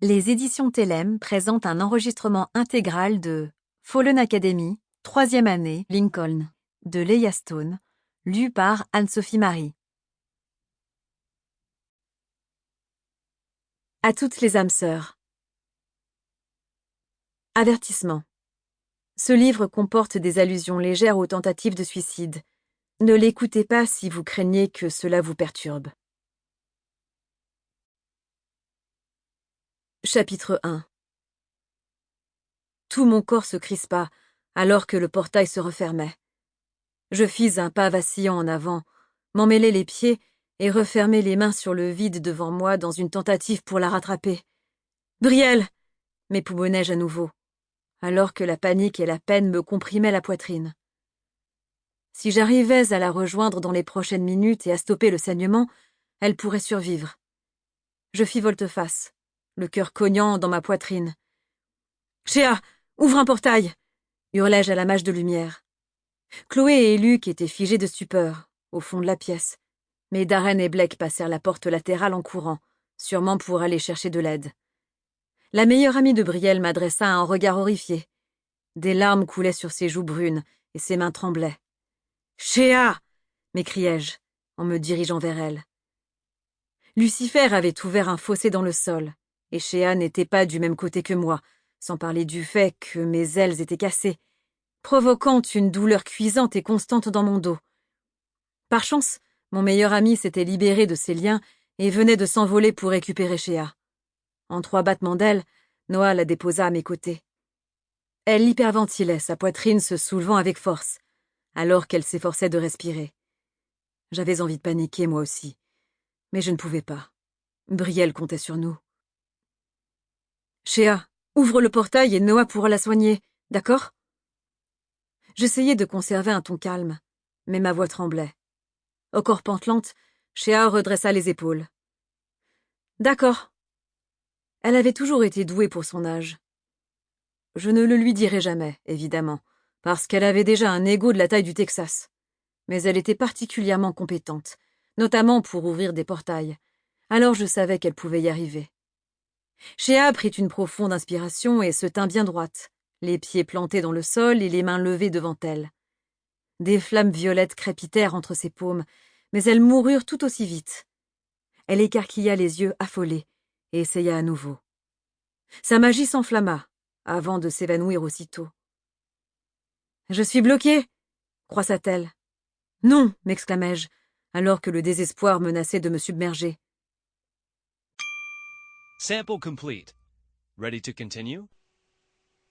Les éditions Télème présentent un enregistrement intégral de Fallen Academy, 3e année, Lincoln, de Leah Stone, lu par Anne-Sophie Marie. À toutes les âmes sœurs. Avertissement. Ce livre comporte des allusions légères aux tentatives de suicide. Ne l'écoutez pas si vous craignez que cela vous perturbe. Chapitre 1. Tout mon corps se crispa alors que le portail se refermait. Je fis un pas vacillant en avant, m'emmêlai les pieds et refermai les mains sur le vide devant moi dans une tentative pour la rattraper. « Brielle !» m'époumonnai-je à nouveau, alors que la panique et la peine me comprimaient la poitrine. Si j'arrivais à la rejoindre dans les prochaines minutes et à stopper le saignement, elle pourrait survivre. Je fis volte-face, le cœur cognant dans ma poitrine. « Chéa, ouvre un portail !» hurlai-je à la mage de lumière. Chloé et Luc étaient figés de stupeur, au fond de la pièce, mais Darren et Blake passèrent la porte latérale en courant, sûrement pour aller chercher de l'aide. La meilleure amie de Brielle m'adressa un regard horrifié. Des larmes coulaient sur ses joues brunes et ses mains tremblaient. « Chéa !» m'écriai-je, en me dirigeant vers elle. Lucifer avait ouvert un fossé dans le sol, et Chéa n'était pas du même côté que moi, sans parler du fait que mes ailes étaient cassées, provoquant une douleur cuisante et constante dans mon dos. Par chance, mon meilleur ami s'était libéré de ses liens et venait de s'envoler pour récupérer Chéa. En 3 battements d'ailes, Noah la déposa à mes côtés. Elle hyperventilait, sa poitrine se soulevant avec force, alors qu'elle s'efforçait de respirer. J'avais envie de paniquer, moi aussi, mais je ne pouvais pas. Brielle comptait sur nous. « Chéa, ouvre le portail et Noah pourra la soigner, d'accord ?» J'essayais de conserver un ton calme, mais ma voix tremblait. Au corps pantelante, Chéa redressa les épaules. « D'accord. » Elle avait toujours été douée pour son âge. Je ne le lui dirai jamais, évidemment, parce qu'elle avait déjà un ego de la taille du Texas. Mais elle était particulièrement compétente, notamment pour ouvrir des portails. Alors je savais qu'elle pouvait y arriver. Chéa prit une profonde inspiration et se tint bien droite, les pieds plantés dans le sol et les mains levées devant elle. Des flammes violettes crépitèrent entre ses paumes, mais elles moururent tout aussi vite. Elle écarquilla les yeux affolés et essaya à nouveau. Sa magie s'enflamma, avant de s'évanouir aussitôt. « Je suis bloquée !» croissa-t-elle. « Non !» m'exclamai-je, alors que le désespoir menaçait de me submerger. Sample complete. Ready to continue?